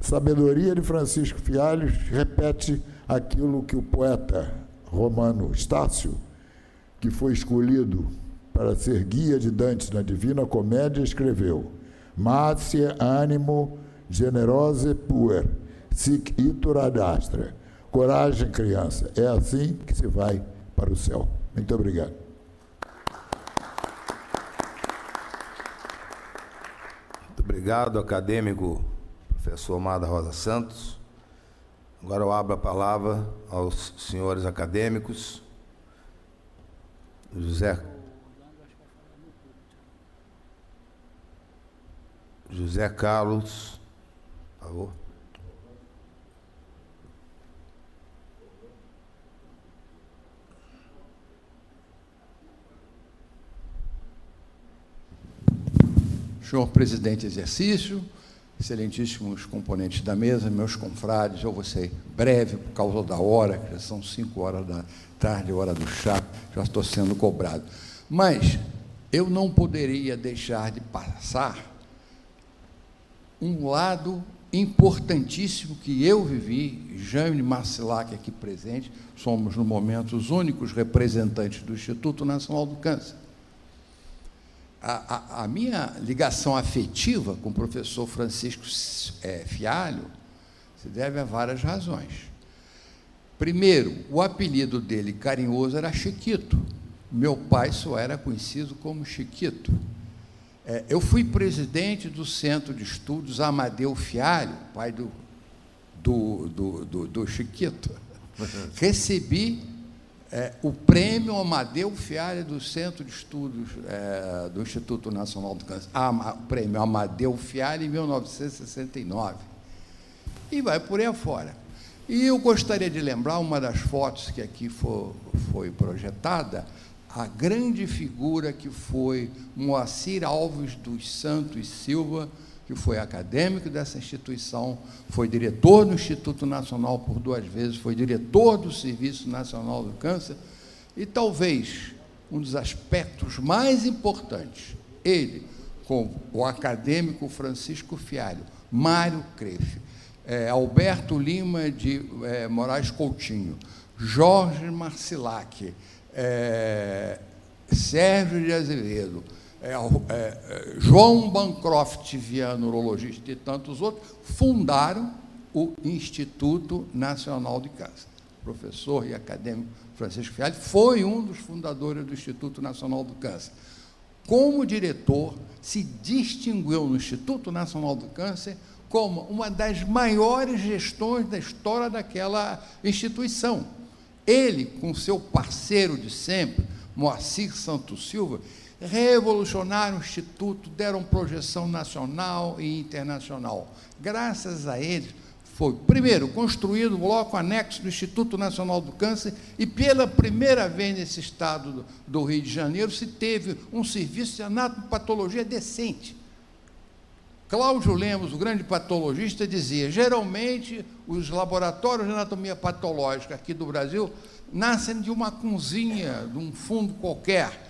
Sabedoria de Francisco Fialho repete aquilo que o poeta romano Estácio, que foi escolhido para ser guia de Dante na Divina Comédia, escreveu: Matia animo generose puer, sic itur ad astra. Coragem, criança, é assim que se vai para o céu. Muito obrigado. Muito obrigado, acadêmico professor Mada Rosa Santos. Agora eu abro a palavra aos senhores acadêmicos. José Carlos, por favor. Senhor presidente em exercício, excelentíssimos componentes da mesa, meus confrades, eu vou ser breve por causa da hora, que já são 5 horas da tarde, hora do chá, já estou sendo cobrado. Mas eu não poderia deixar de passar um lado importantíssimo que eu vivi, Jaime Marcilac aqui presente, somos no momento os únicos representantes do Instituto Nacional do Câncer. A minha ligação afetiva com o professor Francisco Fialho se deve a várias razões. Primeiro, o apelido dele carinhoso era Chiquito. Meu pai só era conhecido como Chiquito. Eu fui presidente do Centro de Estudos Amadeu Fialho, pai do Chiquito. Recebi o prêmio Amadeu Fialho do Centro de Estudos do Instituto Nacional do Câncer, o prêmio Amadeu Fialho em 1969. E vai por aí afora. E eu gostaria de lembrar uma das fotos que aqui foi projetada, a grande figura que foi Moacir Alves dos Santos Silva, que foi acadêmico dessa instituição, foi diretor do Instituto Nacional por 2 vezes, foi diretor do Serviço Nacional do Câncer, e talvez um dos aspectos mais importantes, ele, com o acadêmico Francisco Fialho, Mário Crefe, Alberto Lima de Moraes Coutinho, Jorge Marcilac, Sérgio de Azevedo, João Bancroft Viana, urologista, e tantos outros, fundaram o Instituto Nacional de Câncer. O professor e acadêmico Francisco Fialho foi um dos fundadores do Instituto Nacional do Câncer. Como diretor, se distinguiu no Instituto Nacional do Câncer como uma das maiores gestões da história daquela instituição. Ele, com seu parceiro de sempre, Moacir Santos Silva, revolucionaram o Instituto, deram projeção nacional e internacional. Graças a eles, foi, primeiro, construído o bloco anexo do Instituto Nacional do Câncer e, pela primeira vez nesse estado do Rio de Janeiro, se teve um serviço de anatomopatologia decente. Cláudio Lemos, o grande patologista, dizia, geralmente, os laboratórios de anatomia patológica aqui do Brasil nascem de uma cozinha, de um fundo qualquer.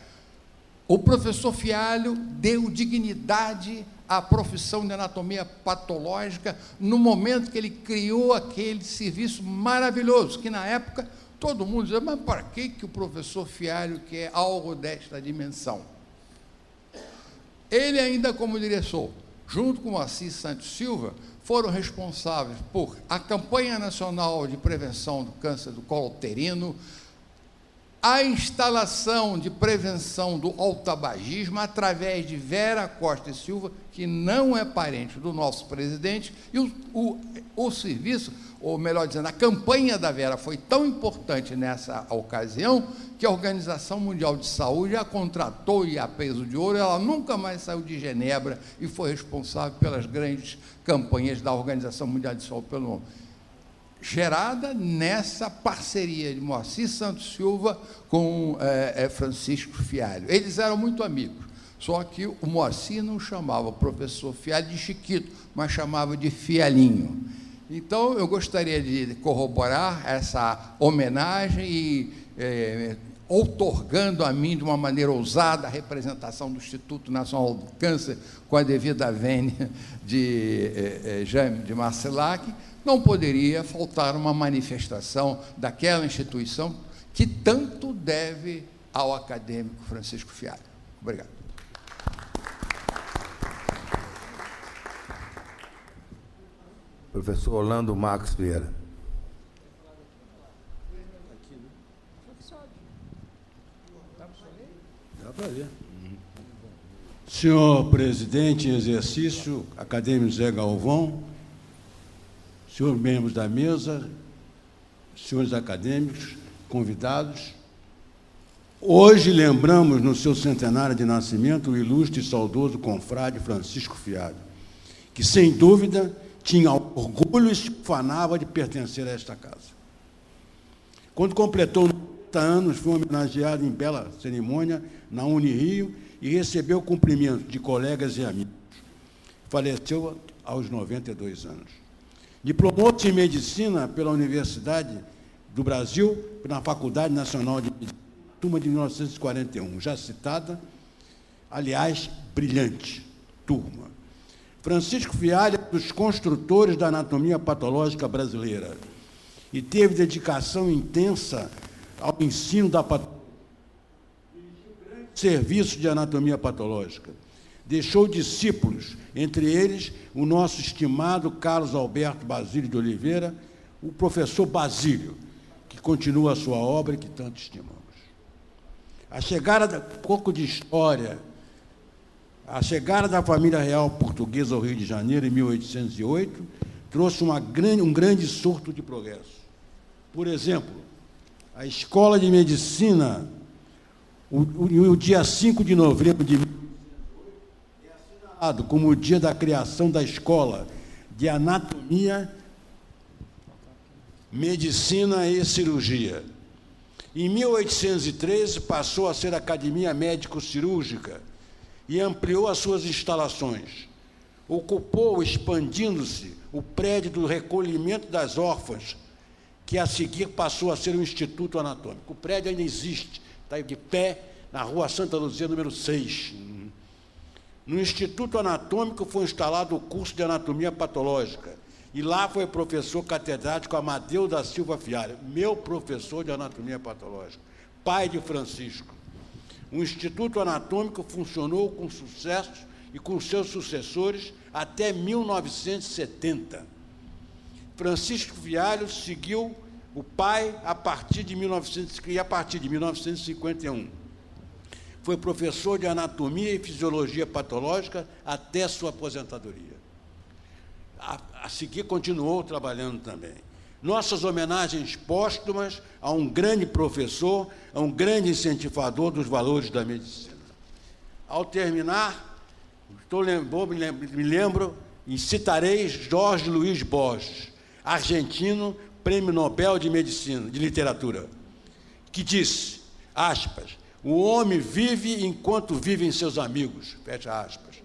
O professor Fialho deu dignidade à profissão de anatomia patológica no momento que ele criou aquele serviço maravilhoso, que na época todo mundo dizia, mas para que o professor Fialho quer algo desta dimensão? Ele ainda como diretor, junto com o Assis Santos Silva, foram responsáveis por a campanha nacional de prevenção do câncer do colo uterino, a instalação de prevenção do altabagismo através de Vera Costa e Silva, que não é parente do nosso presidente, e o serviço, ou melhor dizendo, a campanha da Vera foi tão importante nessa ocasião que a Organização Mundial de Saúde a contratou e a peso de ouro, ela nunca mais saiu de Genebra e foi responsável pelas grandes campanhas da Organização Mundial de Saúde pelo mundo, gerada nessa parceria de Moacir Santos Silva com Francisco Fialho. Eles eram muito amigos, só que o Moacir não chamava o professor Fialho de Chiquito, mas chamava de Fialinho. Então, eu gostaria de corroborar essa homenagem e outorgando a mim, de uma maneira ousada, a representação do Instituto Nacional do Câncer, com a devida vênia de Jaime de Marcilac, não poderia faltar uma manifestação daquela instituição que tanto deve ao acadêmico Francisco Fialho. Obrigado. Professor Orlando Marcos Vieira. Senhor presidente em exercício, acadêmico Zé Galvão, senhores membros da mesa, senhores acadêmicos, convidados, hoje lembramos no seu centenário de nascimento o ilustre e saudoso confrade Francisco Fialho, que, sem dúvida, tinha orgulho e se ufanava de pertencer a esta casa. Quando completou 90 anos, foi homenageado em bela cerimônia na Unirio e recebeu cumprimento de colegas e amigos. Faleceu aos 92 anos. Diplomou-se em Medicina pela Universidade do Brasil, na Faculdade Nacional de Medicina, turma de 1941, já citada, aliás, brilhante turma. Francisco Fialho é um dos construtores da anatomia patológica brasileira e teve dedicação intensa ao ensino da serviço de anatomia patológica. Deixou discípulos, entre eles o nosso estimado Carlos Alberto Basílio de Oliveira, o professor Basílio, que continua a sua obra e que tanto estimamos. Pouco de história. A chegada da família real portuguesa ao Rio de Janeiro, em 1808, trouxe um grande surto de progresso. Por exemplo, a Escola de Medicina, o dia 5 de novembro de 1808, é assinalado como o dia da criação da Escola de Anatomia, Medicina e Cirurgia. Em 1813, passou a ser Academia Médico-Cirúrgica e ampliou as suas instalações. Ocupou, expandindo-se, o prédio do recolhimento das órfãs, que a seguir passou a ser o Instituto Anatômico. O prédio ainda existe, está de pé, na Rua Santa Luzia, número 6. No Instituto Anatômico foi instalado o curso de Anatomia Patológica, e lá foi professor catedrático Amadeu da Silva Fialho, meu professor de Anatomia Patológica, pai de Francisco. O Instituto Anatômico funcionou com sucesso e com seus sucessores até 1970. Francisco Fialho seguiu o pai a partir de 1951. Foi professor de Anatomia e Fisiologia Patológica até sua aposentadoria. A seguir, continuou trabalhando também. Nossas homenagens póstumas a um grande professor, a um grande incentivador dos valores da medicina. Ao terminar, me lembro e citarei Jorge Luiz Borges, argentino, Prêmio Nobel de Medicina, de Literatura, que disse, aspas, o homem vive enquanto vivem seus amigos, fecha aspas.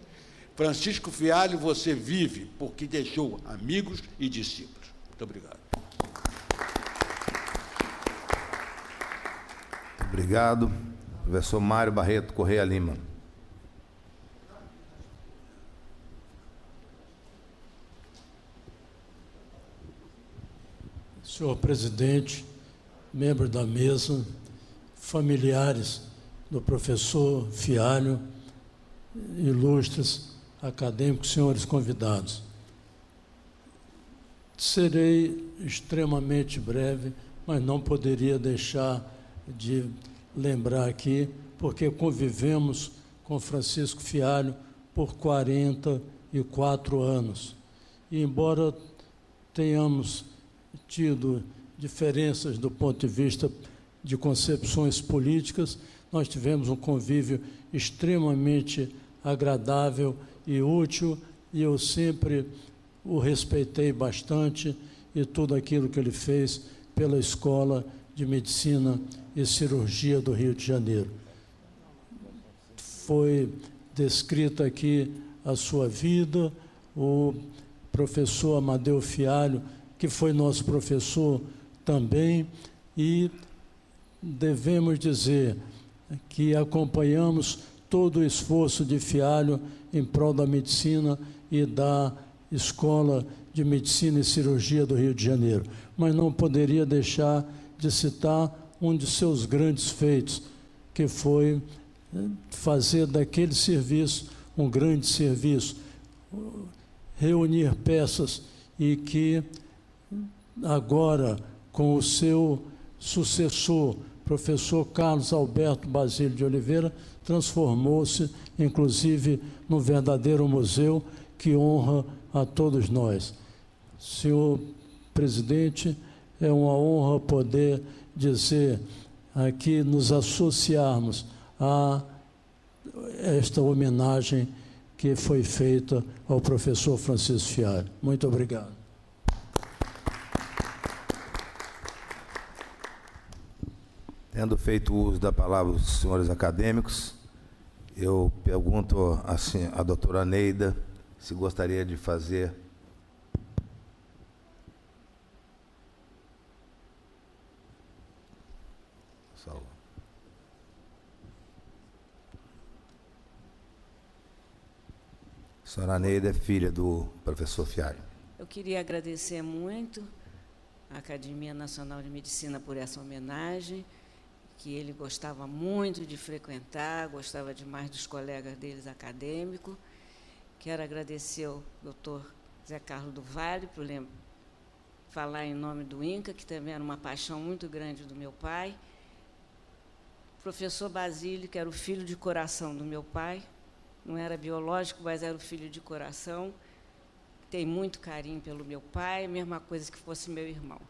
Francisco Fialho, você vive porque deixou amigos e discípulos. Muito obrigado. Obrigado. Professor Mário Barreto Correia Lima. Senhor presidente, membros da mesa, familiares do professor Fialho, ilustres acadêmicos, senhores convidados. Serei extremamente breve, mas não poderia deixar de lembrar aqui, porque convivemos com Francisco Fialho por 44 anos. E, embora tenhamos tido diferenças do ponto de vista de concepções políticas, nós tivemos um convívio extremamente agradável e útil, e eu sempre o respeitei bastante e tudo aquilo que ele fez pela Escola de Medicina e Cirurgia do Rio de Janeiro. Foi descrita aqui a sua vida, o professor Amadeu Fialho, que foi nosso professor também, e devemos dizer que acompanhamos todo o esforço de Fialho em prol da medicina e da Escola de Medicina e Cirurgia do Rio de Janeiro. Mas não poderia deixar de citar um de seus grandes feitos, que foi fazer daquele serviço um grande serviço, reunir peças, e que agora, com o seu sucessor, professor Carlos Alberto Basílio de Oliveira, transformou-se, inclusive, num verdadeiro museu que honra a todos nós. Senhor presidente, é uma honra poder dizer aqui, nos associarmos a esta homenagem que foi feita ao professor Francisco Fialho. Muito obrigado. Tendo feito uso da palavra dos senhores acadêmicos, eu pergunto assim, à doutora Neida se gostaria de fazer A senhora Neida é filha do professor Fialho. Eu queria agradecer muito à Academia Nacional de Medicina por essa homenagem, que ele gostava muito de frequentar, gostava demais dos colegas deles acadêmicos. Quero agradecer ao doutor Zé Carlos do Vale por falar em nome do INCA, que também era uma paixão muito grande do meu pai. O professor Basílio, que era o filho de coração do meu pai, não era biológico, mas era o filho de coração. Tem muito carinho pelo meu pai, mesma coisa que fosse meu irmão.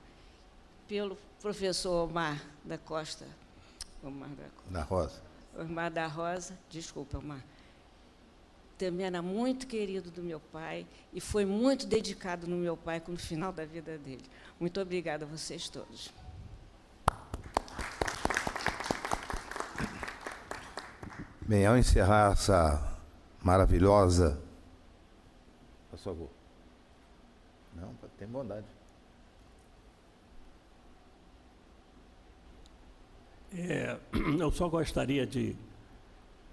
Pelo professor Omar da Costa, Omar da Rosa, desculpa, Omar, também era muito querido do meu pai e foi muito dedicado no meu pai no final da vida dele. Muito obrigada a vocês todos. Bem, ao encerrar essa maravilhosa... Por favor. Não, tem bondade. Eu só gostaria de,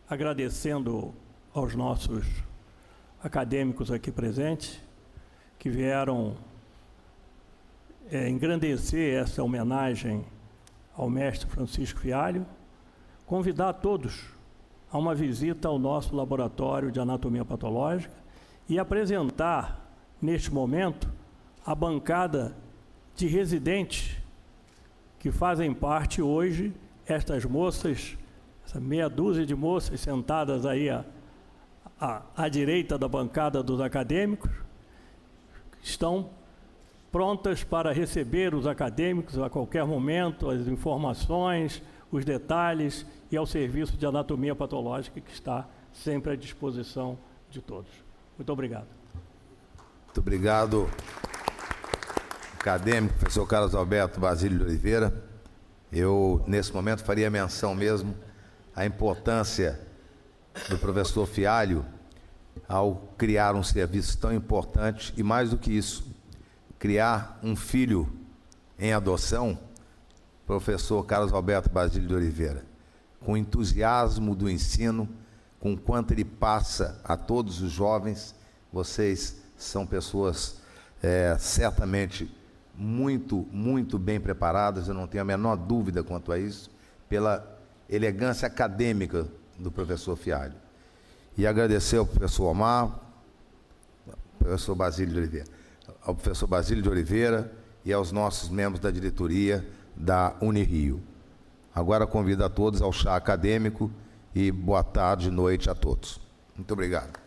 agradecendo aos nossos acadêmicos aqui presentes, que vieram engrandecer essa homenagem ao mestre Francisco Fialho, convidar todos a uma visita ao nosso laboratório de anatomia patológica e apresentar, neste momento, a bancada de residentes que fazem parte hoje, estas moças, essa meia dúzia de moças sentadas aí à direita da bancada dos acadêmicos, estão prontas para receber os acadêmicos a qualquer momento, as informações, os detalhes e ao serviço de anatomia patológica que está sempre à disposição de todos. Muito obrigado. Muito obrigado, acadêmico, professor Carlos Alberto Basílio de Oliveira. Eu, nesse momento, faria menção mesmo à importância do professor Fialho ao criar um serviço tão importante e, mais do que isso, criar um filho em adoção, professor Carlos Alberto Basílio de Oliveira, com o entusiasmo do ensino, com quanto ele passa a todos os jovens. Vocês são pessoas certamente muito bem preparadas, eu não tenho a menor dúvida quanto a isso, pela elegância acadêmica do professor Fialho. E agradecer ao professor Omar, professor Basílio de Oliveira, ao professor Basílio de Oliveira e aos nossos membros da diretoria da Unirio. Agora convido a todos ao chá acadêmico e boa tarde e noite a todos. Muito obrigado.